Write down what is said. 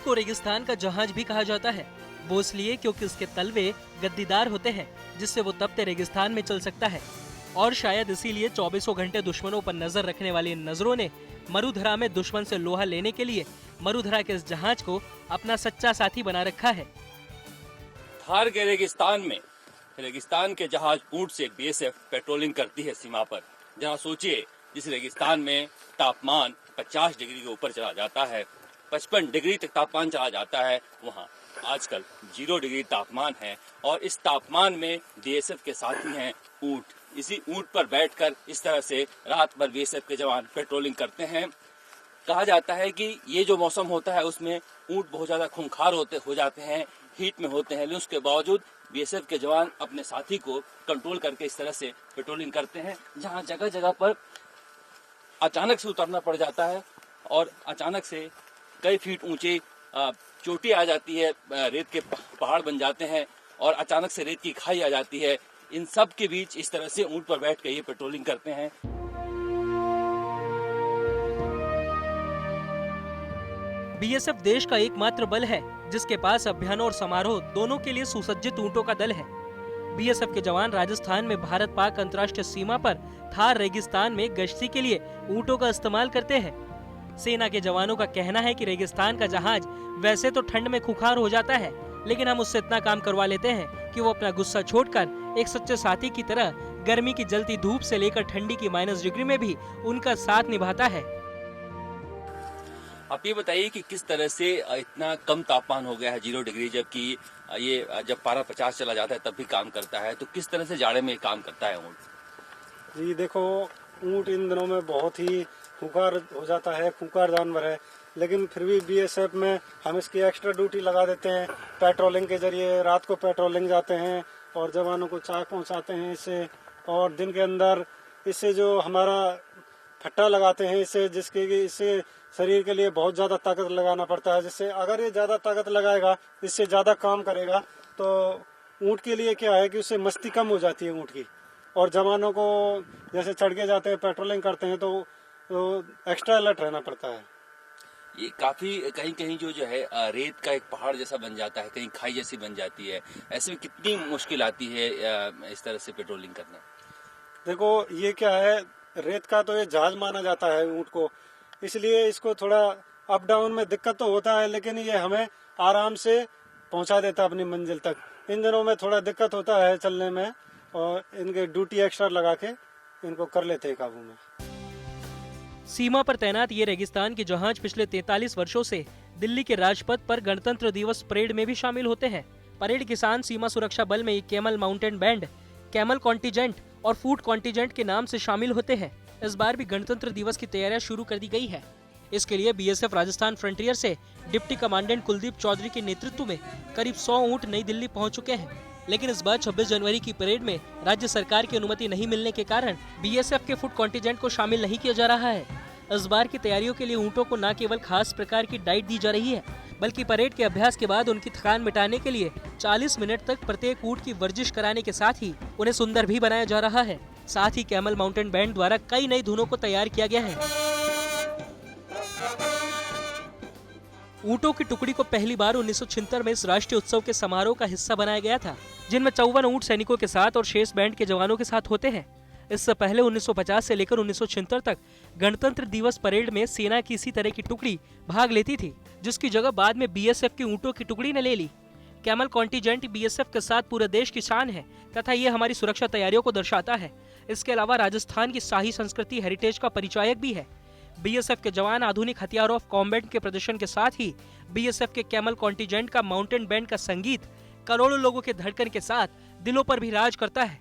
ऊंट को रेगिस्तान का जहाज भी कहा जाता है, वो इसलिए क्योंकि उसके तलवे गद्दीदार होते हैं, जिससे वो तपते रेगिस्तान में चल सकता है। और शायद इसीलिए 24 घंटे दुश्मनों पर नजर रखने वाली इन नजरों ने मरुधरा में दुश्मन से लोहा लेने के लिए मरुधरा के इस जहाज को अपना सच्चा साथी बना रखा है। थार के रेगिस्तान के जहाज ऊंट से बीएसएफ पेट्रोलिंग करती है सीमा पर। जहां सोचिए, जिस रेगिस्तान में तापमान 50 डिग्री के ऊपर चला जाता है, 55 डिग्री तक तापमान चला जाता है, वहां आजकल 0 डिग्री तापमान है। और इस तापमान में बीएसएफ के साथी हैं ऊंट। इसी ऊंट पर बैठकर इस तरह से रात भर बीएसएफ के जवान पेट्रोलिंग करते हैं। कहा जाता है कि ये जो मौसम होता है उसमें ऊंट बहुत ज्यादा खूंखार हो जाते हैं, हीट में होते हैं, लेकिन उसके बावजूद बीएसएफ के जवान अपने साथी को कंट्रोल करके इस तरह से पेट्रोलिंग करते हैं। जहां जगह जगह पर अचानक से उतरना पड़ जाता है और अचानक से कई फीट ऊंची चोटी आ जाती है, रेत के पहाड़ बन जाते हैं और अचानक से रेत की खाई आ जाती है। इन सब के बीच इस तरह से ऊंट पर बैठ के ये पेट्रोलिंग करते हैं। बीएसएफ देश का एकमात्र बल है जिसके पास अभियानों और समारोह दोनों के लिए सुसज्जित ऊंटों का दल है। बीएसएफ के जवान राजस्थान में भारत पाक अंतर्राष्ट्रीय सीमा पर थार रेगिस्तान में गश्ती के लिए ऊंटों का इस्तेमाल करते हैं। सेना के जवानों का कहना है कि रेगिस्तान का जहाज वैसे तो ठंड में खुखार हो जाता है, लेकिन हम उससे इतना काम करवा लेते हैं कि वो अपना गुस्सा छोड़कर एक सच्चे साथी की तरह गर्मी की जलती धूप से लेकर ठंडी की -, डिग्री में भी उनका साथ निभाता है। आप ये बताइए कि किस तरह से इतना कम तापमान हो गया है 0 डिग्री, जबकि ये जब पारा 50 चला जाता है तब भी काम करता है, तो किस तरह से जाड़े में काम करता है ऊँट? जी देखो, ऊँट इन दिनों में बहुत ही खूंखार हो जाता है, खूंखार जानवर है, लेकिन फिर भी बीएसएफ में हम इसकी एक्स्ट्रा ड्यूटी लगा देते हैं। पेट्रोलिंग के जरिए रात को पेट्रोलिंग जाते हैं और जवानों को चाय पहुंचाते हैं इससे, और दिन के अंदर इससे जो हमारा फट्टा लगाते हैं इससे शरीर के लिए बहुत ज़्यादा ताकत लगाना पड़ता है, जिससे अगर ये ज़्यादा ताकत लगाएगा, इससे ज़्यादा काम करेगा, तो ऊँट के लिए क्या है कि उससे मस्ती कम हो जाती है ऊँट की। और जवानों को जैसे चढ़ के जाते हैं, पेट्रोलिंग करते हैं, तो एक्स्ट्रा अलर्ट रहना पड़ता है। ये काफी कहीं जो है रेत का एक पहाड़ जैसा बन जाता है, कहीं खाई जैसी बन जाती है। ऐसे में कितनी मुश्किल आती है इस तरह से पेट्रोलिंग करना? देखो, ये क्या है, रेत का तो ये जहाज माना जाता है ऊँट को, इसलिए इसको थोड़ा अप डाउन में दिक्कत तो होता है, लेकिन ये हमें आराम से पहुंचा देता है अपनी मंजिल तक। इन दिनों में थोड़ा दिक्कत होता है चलने में, और इनके ड्यूटी एक्स्ट्रा लगा के इनको कर लेते हैं काबू में। सीमा पर तैनात ये रेगिस्तान के जहाज पिछले 43 वर्षों से दिल्ली के राजपथ पर गणतंत्र दिवस परेड में भी शामिल होते हैं। परेड किसान सीमा सुरक्षा बल में camel mountain band, camel contingent और फूट कॉन्टिजेंट के नाम से शामिल होते हैं। इस बार भी गणतंत्र दिवस की तैयारियां शुरू कर दी गई है। इसके लिए बीएसएफ राजस्थान फ्रंटियर से डिप्टी कमांडेंट कुलदीप चौधरी के नेतृत्व में करीब 100 ऊँट नई दिल्ली पहुंच चुके हैं। लेकिन इस बार 26 जनवरी की परेड में राज्य सरकार की अनुमति नहीं मिलने के कारण बीएसएफ के फुट कॉन्टिजेंट को शामिल नहीं किया जा रहा है। इस बार की तैयारियों के लिए ऊँटों को न केवल खास प्रकार की डाइट दी जा रही है, बल्कि परेड के अभ्यास के बाद उनकी थकान मिटाने के लिए 40 मिनट तक प्रत्येक ऊँट की वर्जिश कराने के साथ ही उन्हें सुंदर भी बनाया जा रहा है। साथ ही कैमल माउंटेन बैंड द्वारा कई नई धुनों को तैयार किया गया है। ऊँटों की टुकड़ी को पहली बार 1976 में इस राष्ट्रीय उत्सव के समारोह का हिस्सा बनाया गया था, जिनमें 54 ऊँट सैनिकों के साथ और शेष बैंड के जवानों के साथ होते हैं। इससे पहले 1950 से लेकर 1976 तक गणतंत्र दिवस परेड में सेना की इसी तरह की टुकड़ी भाग लेती थी, जिसकी जगह बाद में बीएसएफ की ऊँटों की टुकड़ी ने ले ली। कैमल कॉन्टिजेंट बीएसएफ के साथ पूरे देश की शान है तथा ये हमारी सुरक्षा तैयारियों को दर्शाता है। इसके अलावा राजस्थान की शाही संस्कृति हेरिटेज का परिचायक भी है। बीएसएफ के जवान आधुनिक हथियारों ऑफ कॉम्बैट के प्रदर्शन के साथ ही बीएसएफ के कैमल कॉन्टिजेंट का माउंटेन बैंड का संगीत करोड़ों लोगों के धड़कन के साथ दिलों पर भी राज करता है।